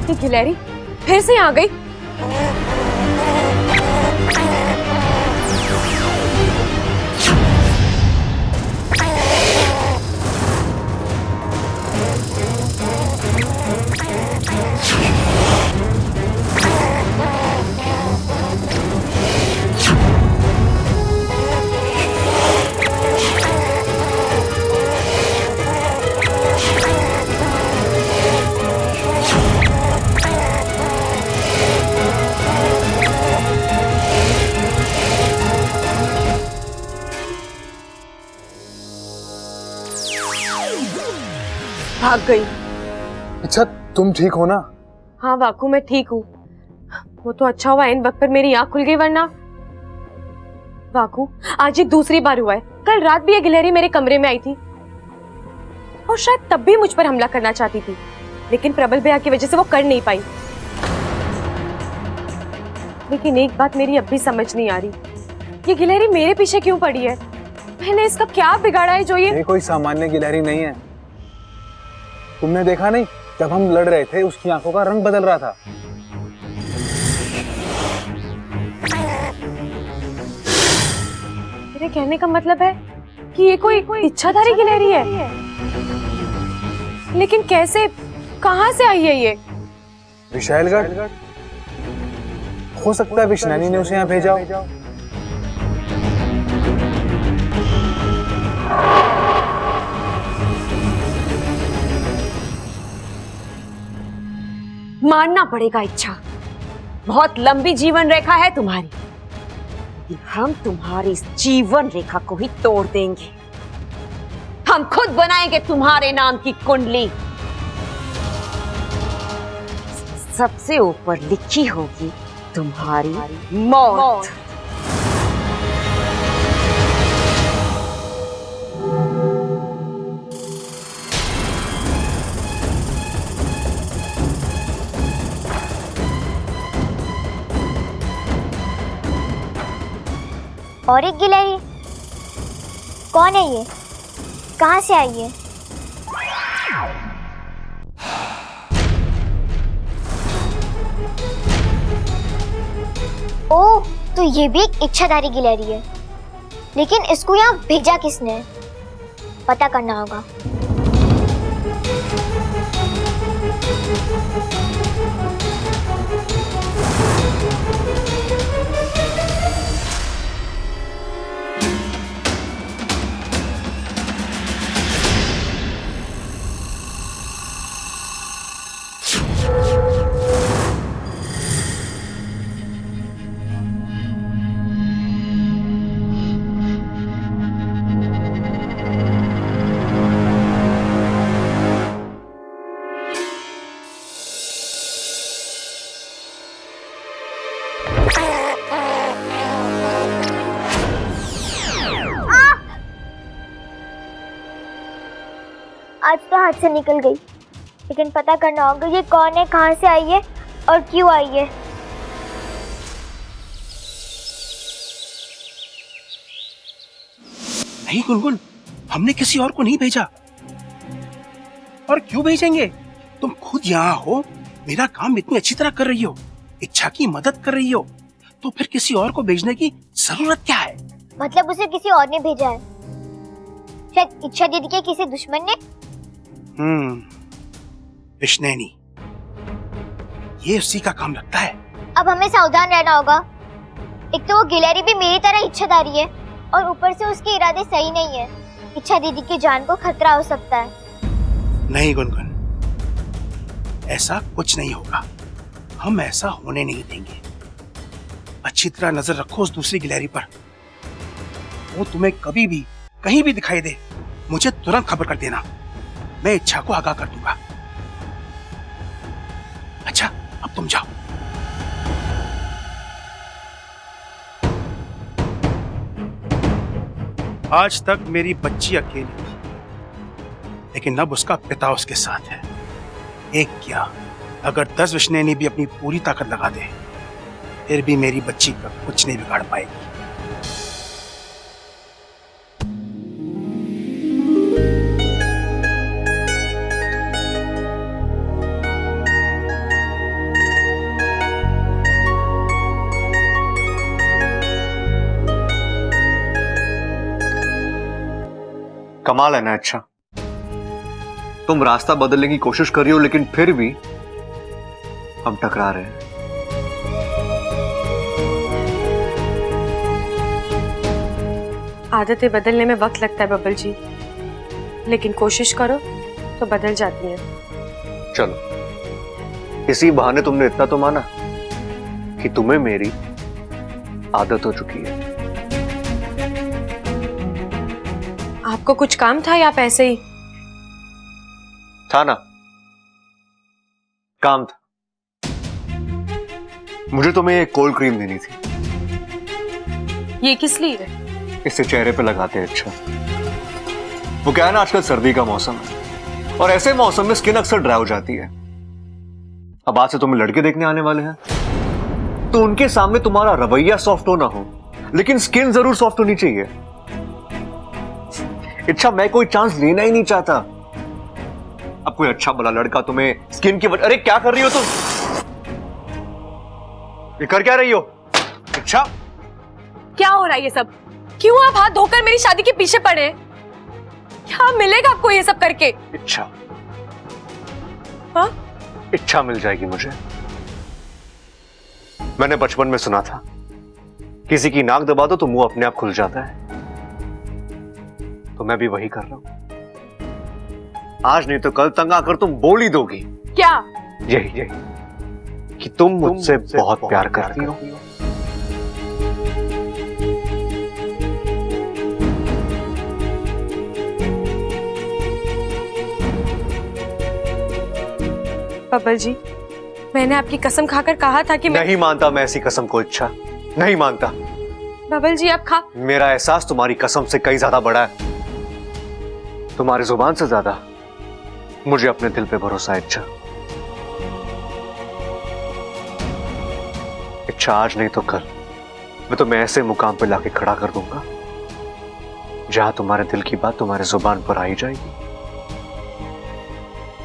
ये गिलहरी फिर से आ गई। भाग गई। अच्छा तुम ठीक हो ना? हाँ वाकू मैं ठीक हूँ। वो तो अच्छा हुआ इन वक्त पर मेरी आंख खुल गई, वरना वाकू आज ये दूसरी बार हुआ है। कल रात भी ये गिलहरी मेरे कमरे में आई थी और शायद तब भी मुझ पर हमला करना चाहती थी, लेकिन प्रबल भैया की वजह से वो कर नहीं पाई। लेकिन एक बात मेरी अब भी समझ नहीं आ रही, ये गिलहरी मेरे पीछे क्यों पड़ी है? मैंने इसका क्या बिगाड़ा है जो ये कोई सामान्य गिलहरी नहीं है। तुमने देखा नहीं, जब हम लड़ रहे थे उसकी आंखों का रंग बदल रहा था। मेरे कहने का मतलब है कि ये कोई इच्छाधारी गिलहरी है। लेकिन कैसे, कहां से आई है ये? विशालगढ़। हो सकता है विष्णु ने उसे यहाँ भेजा हो। मानना पड़ेगा इच्छा, बहुत लंबी जीवन रेखा है तुम्हारी। हम तुम्हारी इस जीवन रेखा को ही तोड़ देंगे। हम खुद बनाएंगे तुम्हारे नाम की कुंडली। सबसे ऊपर लिखी होगी तुम्हारी मौत। और एक गिलहरी, कौन है ये? कहाँ से आई है? ओह, तो ये भी एक इच्छाधारी गिलहरी है। लेकिन इसको यहाँ भेजा किसने? पता करना होगा। आज तो हाथ से निकल गई, लेकिन पता करना होगा ये कौन है, कहाँ से आई है और क्यों आई है। नहीं गुनगुन, हमने किसी और को नहीं भेजा। और क्यों भेजेंगे? तुम खुद यहाँ हो, मेरा काम इतनी अच्छी तरह कर रही हो, इच्छा की मदद कर रही हो, तो फिर किसी और को भेजने की जरूरत क्या है? मतलब उसे किसी और ने भेजा है, शायद इच्छा दीदी के किसी दुश्मन ने। विष्णेनी, ये उसी का काम लगता है। अब हमें सावधान रहना होगा। एक तो वो गिलहरी भी मेरी तरह इच्छाधारी है और ऊपर से उसके इरादे सही नहीं है। इच्छा दीदी की जान को खतरा हो सकता है। नहीं गुनगुन, ऐसा कुछ नहीं होगा। हम ऐसा होने नहीं देंगे। अच्छी तरह नजर रखो उस दूसरी गिलहरी पर। वो तुम्हें कभी भी कहीं भी दिखाई दे, मुझे तुरंत खबर कर देना। मैं इच्छा को आगाह कर दूंगा। अच्छा, अब तुम जाओ। आज तक मेरी बच्ची अकेली थी, लेकिन अब उसका पिता उसके साथ है। एक क्या, अगर 10 विष्णेनी भी अपनी पूरी ताकत लगा दे, फिर भी मेरी बच्ची का कुछ नहीं बिगाड़ पाएगी। कमाल है ना अच्छा, तुम रास्ता बदलने की कोशिश कर रही हो लेकिन फिर भी हम टकरा रहे हैं। आदतें बदलने में वक्त लगता है बबल जी, लेकिन कोशिश करो तो बदल जाती हैं। चलो, इसी बहाने तुमने इतना तो माना कि तुम्हें मेरी आदत हो चुकी है। आपको कुछ काम था या आप ऐसे ही? था ना, काम था। मुझे तुम्हें एक कोल्ड क्रीम देनी थी। ये किस लिए? इससे चेहरे पे लगाते हैं अच्छा। वो क्या है ना, आजकल सर्दी का मौसम है और ऐसे मौसम में स्किन अक्सर ड्राई हो जाती है। अब आज से तुम्हें लड़के देखने आने वाले हैं तो उनके सामने तुम्हारा रवैया सॉफ्ट हो ना हो, लेकिन स्किन जरूर सॉफ्ट होनी चाहिए। अच्छा, मैं कोई चांस लेना ही नहीं चाहता। अब कोई अच्छा भला लड़का तुम्हें स्किन की अरे क्या कर रही हो तुम? ये कर क्या रही हो? अच्छा, क्या हो रहा है ये सब? क्यों आप हाथ धोकर मेरी शादी के पीछे पड़े हैं? क्या मिलेगा आपको ये सब करके? इच्छा, हाँ? इच्छा मिल जाएगी मुझे। मैंने बचपन में सुना था, किसी की नाक दबा दो तो मुंह अपने आप खुल जाता है। तो मैं भी वही कर रहा हूं। आज नहीं तो कल तंग आकर तुम बोल ही दोगी। क्या? यही कि तुम मुझसे बहुत प्यार करती हो। बबल जी, मैंने आपकी कसम खाकर कहा था कि नहीं मानता मैं ऐसी कसम को इच्छा, नहीं मानता। बबल जी, आप मेरा एहसास तुम्हारी कसम से कई ज्यादा बड़ा है। तुम्हारी जुबान से ज्यादा मुझे अपने दिल पे भरोसा है इच्छा। इच्छा, आज नहीं तो कल मैं तुम्हें ऐसे मुकाम पे लाके खड़ा कर दूंगा जहां तुम्हारे दिल की बात तुम्हारे जुबान पर आई जाएगी।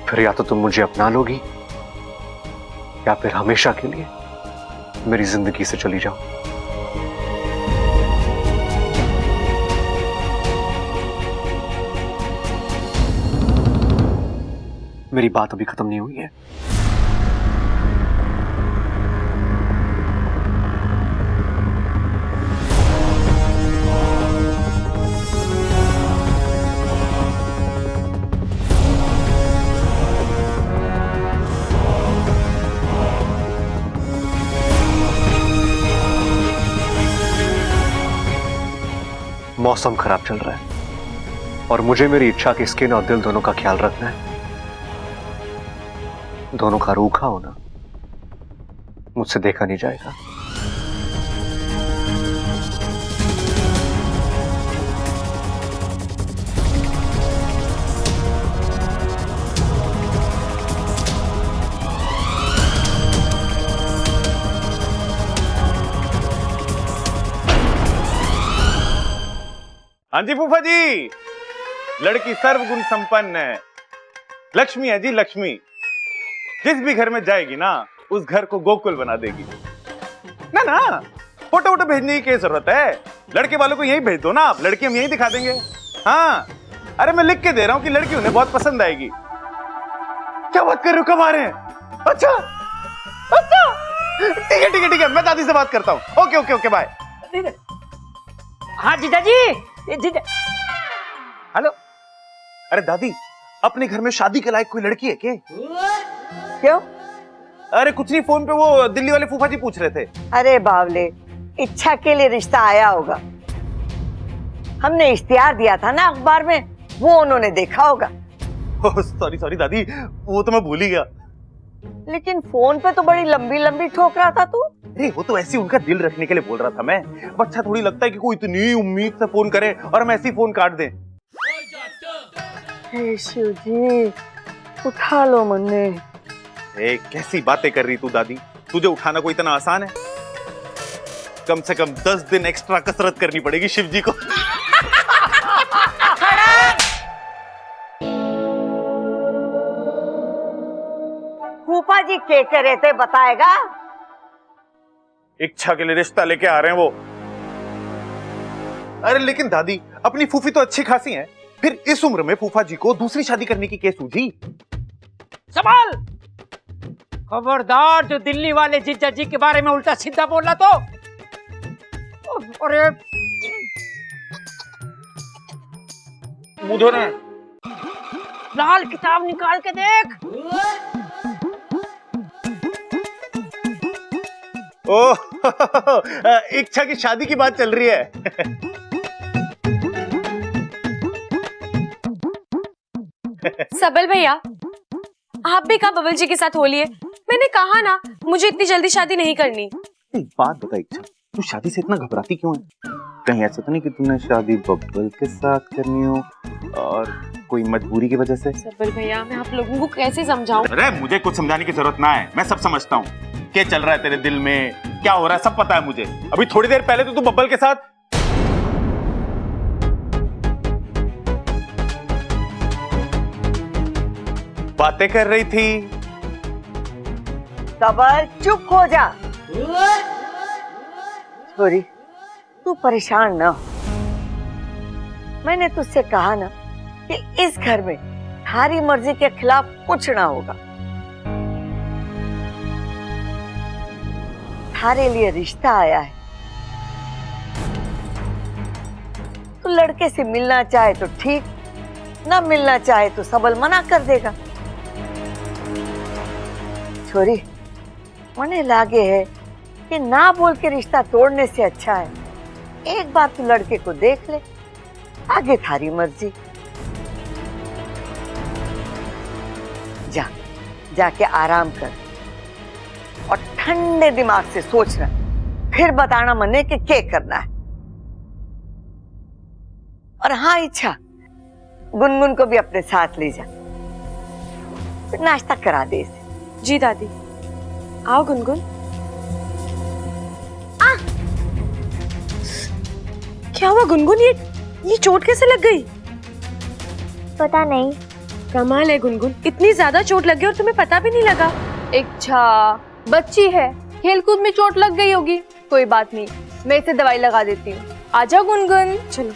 फिर या तो तुम मुझे अपना लोगी या फिर हमेशा के लिए मेरी जिंदगी से चली जाओ। मेरी बात अभी खत्म नहीं हुई है। मौसम खराब चल रहा है और मुझे मेरी इच्छा की स्किन और दिल दोनों का ख्याल रखना है। दोनों का रूखा होना मुझसे देखा नहीं जाएगा। हाँ जी फूफा जी, लड़की सर्वगुण संपन्न है, लक्ष्मी है जी लक्ष्मी। जिस भी घर में जाएगी ना, उस घर को गोकुल बना देगी। ना ना, फोटो वोटो भेजने की क्या जरूरत है? लड़के वालों को यही भेज दो ना आप, लड़की हम यही दिखा देंगे। हाँ, अरे मैं लिख के दे रहा हूँ कि लड़की उन्हें बहुत पसंद आएगी। क्या बात कर रहे हो, कब आ रहे हैं? अच्छा अच्छा, ठीक है ठीक है ठीक है, मैं दादी से बात करता हूँ। Okay okay okay, bye. हाँ जीजाजी, जीजा। हेलो, अरे दादी, अपने घर में शादी के लायक कोई लड़की है क्या? क्यों? अरे कुछ नहीं, फोन पे वो दिल्ली वाले फूफा जी पूछ रहे थे। अरे बावले, इच्छा के लिए रिश्ता आया होगा। हमने इश्तिहार दिया था ना अखबार में, वो उन्होंने देखा होगा। सॉरी सॉरी दादी, वो तो मैं भूल ही गया। लेकिन फोन पे तो बड़ी लंबी लंबी ठोक रहा था तू। अरे वो तो ऐसे उनका दिल रखने के लिए बोल रहा था मैं। अब अच्छा थोड़ी लगता है कि कोई इतनी उम्मीद से फोन करे और हम ऐसे ही फोन काट दें। हे शिव जी, उठा लो मन्ने। कैसी बातें कर रही तू दादी, तुझे उठाना कोई इतना आसान है? कम से कम 10 दिन एक्स्ट्रा कसरत करनी पड़ेगी शिव जी को। फूफा जी के कह रहे थे, बताएगा? इच्छा के लिए रिश्ता लेके आ रहे हैं वो। अरे लेकिन दादी, अपनी फूफी तो अच्छी खासी हैं, फिर इस उम्र में फूफा जी को दूसरी शादी करने की क्या सूझी? संभाल, खबरदार जो दिल्ली वाले जीजा जी के बारे में उल्टा सीधा बोला तो। अरे मुंह धो रहा है। लाल किताब निकाल के देख। ओह इच्छा की शादी की बात चल रही है। सबल भैया, आप भी कहा बबल जी के साथ होली है? मैंने कहा ना, मुझे इतनी जल्दी शादी नहीं करनी। एक बात बता इच्छा, तू शादी से इतना घबराती क्यों है? कहीं ऐसा तो नहीं कि तुमने शादी बब्बल के साथ करनी हो और कोई मजबूरी की वजह से? सबल भैया, मैं आप लोगों को कैसे समझाऊं? अरे मुझे कुछ समझाने की जरूरत ना है, मैं सब समझता हूँ। क्या चल रहा है तेरे दिल में, क्या हो रहा है, सब पता है मुझे। अभी थोड़ी देर पहले तो तू बब्बल के साथ बातें कर रही थी। सबर, चुप हो जा। छोरी, तू परेशान ना हो। मैंने तुझसे कहा ना कि इस घर में थारी मर्जी के खिलाफ कुछ ना होगा। थारे लिए रिश्ता आया है। तू लड़के से मिलना चाहे तो ठीक, ना मिलना चाहे तो सबल मना कर देगा। छोरी, मने लागे है कि ना बोल के रिश्ता तोड़ने से अच्छा है एक बार तू लड़के को देख ले, आगे थारी मर्जी। जा, जाके आराम कर और ठंडे दिमाग से सोचना, फिर बताना मने कि क्या करना है। और हाँ इच्छा, गुनगुन को भी अपने साथ ले जा, फिर नाश्ता करा दे इसे। जी दादी। आओ गुनगुन। क्या हुआ गुनगुन, ये चोट कैसे लग गई? पता नहीं। कमाल है गुनगुन, इतनी ज्यादा चोट लग गई और तुम्हें पता भी नहीं लगा। अच्छा, बच्ची है, खेलकूद में चोट लग गई होगी। कोई बात नहीं, मैं इसे दवाई लगा देती हूँ। आजा गुनगुन। चलो।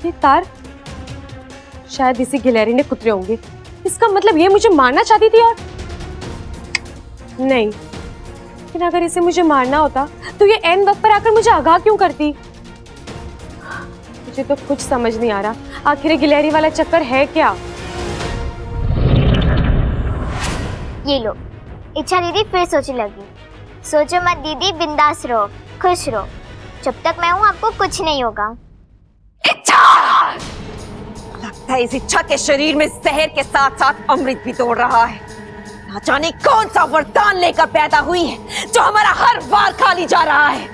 ये तार शायद इसी गिलहरी ने कुतरे होंगे। इसका मतलब ये मुझे मारना चाहती थी और नहीं, लेकिन अगर इसे मुझे मारना होता तो ये एन वक्त पर आकर मुझे आगाह क्यों करती? मुझे तो कुछ समझ नहीं आ रहा, आखिर ये गिलहरी वाला चक्कर है क्या? ये लो, इच्छा दीदी फिर सोचने लगी। सोचो मत दीदी, बिंदास रहो, खुश रहो। जब तक मैं हूँ आपको कुछ नहीं होगा। इच्छा! लगता है इस इच्छा के शरीर में जहर के साथ साथ अमृत भी दौड़ रहा है। ना जाने कौन सा वरदान लेकर पैदा हुई है जो हमारा हर बार खाली जा रहा है।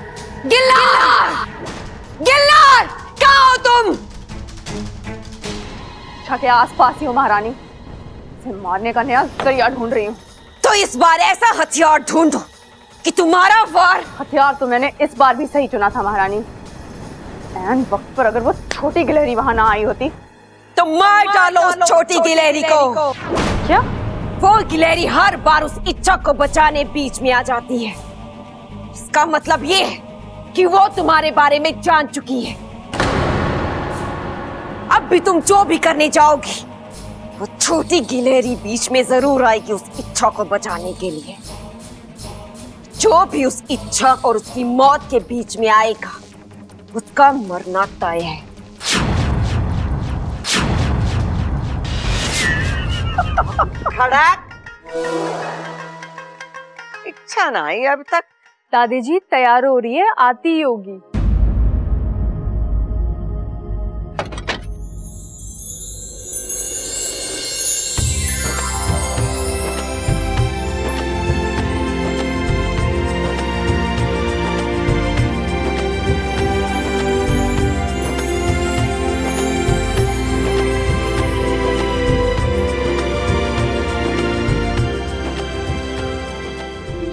गिल्लार! गिल्लार! कहाँ हो तुम? इच्छा के आसपास ही हो महारानी, इसे मारने का नया जरिया ढूंढ रही हूँ। तो इस बार ऐसा हथियार ढूंढो कि तुम्हारा वार। हथियार तो मैंने इस बार भी सही चुना था महारानी। ऐन वक्त पर अगर वो छोटी गिलहरी वहां ना आई होती तो मार डालो उस छोटी गिलहरी को। क्या? वो गिलहरी हर बार उस इच्छा को बचाने बीच में आ जाती है। इसका मतलब ये है कि वो तुम्हारे बारे में जान चुकी है। अब भी तुम जो भी करने जाओगी, वो छोटी गिलहरी बीच में जरूर आएगी उस इच्छा को बचाने के लिए। जो भी उस इच्छा और उसकी मौत के बीच में आएगा, उसका मरना तय है। खड़क! इच्छा ना आई अभी तक। दादी जी तैयार हो रही है, आती ही होगी।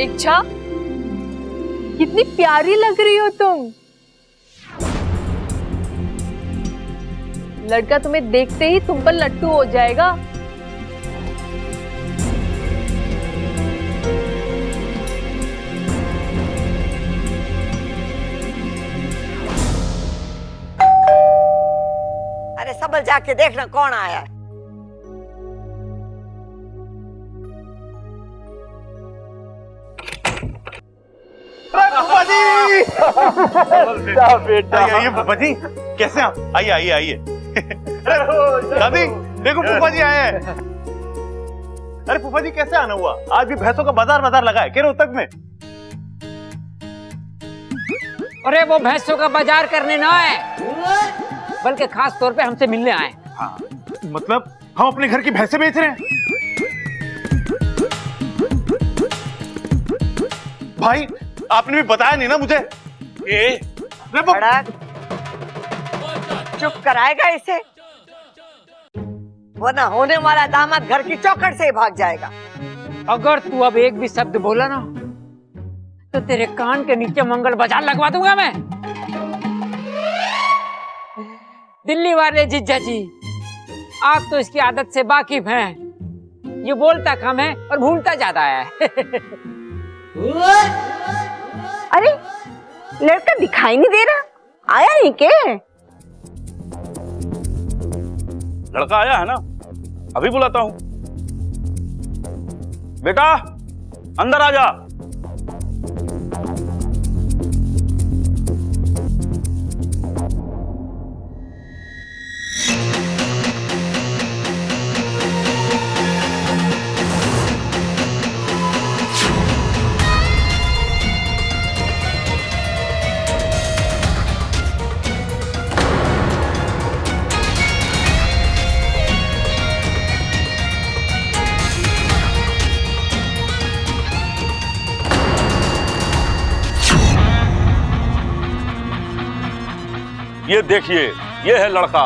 इच्छा, कितनी प्यारी लग रही हो तुम। लड़का तुम्हें देखते ही तुम पर लट्टू हो जाएगा। अरे सबल जाके देखना कौन आया है। आइए फूफा जी, कैसे आप? आइए आइए आइए। दादी देखो फूफा जी आए हैं। अरे फूफा जी कैसे आना हुआ? आज भी भैंसों का बाजार लगा है क्या रोहतक में? अरे वो भैंसों का बाजार करने ना है, बल्कि खास तौर पे हमसे मिलने आए। हाँ, मतलब हम अपने घर की भैंसे बेच रहे हैं? भाई आपने भी बताया नहीं ना मुझे। खड़क! चुप कराएगा इसे, वरना होने वाला दामाद घर की चौखट से ही भाग जाएगा। अगर तू अब एक भी शब्द बोला ना तो तेरे कान के नीचे मंगल बाजार लगवा दूंगा मैं। दिल्ली वाले जीजा जी, आप तो इसकी आदत से वाकिफ हैं। ये बोलता कम है और भूलता ज्यादा है। अरे लड़का दिखाई नहीं दे रहा, आया नहीं के? लड़का आया है ना, अभी बुलाता हूं। बेटा अंदर आ जा। ये देखिए, ये है लड़का।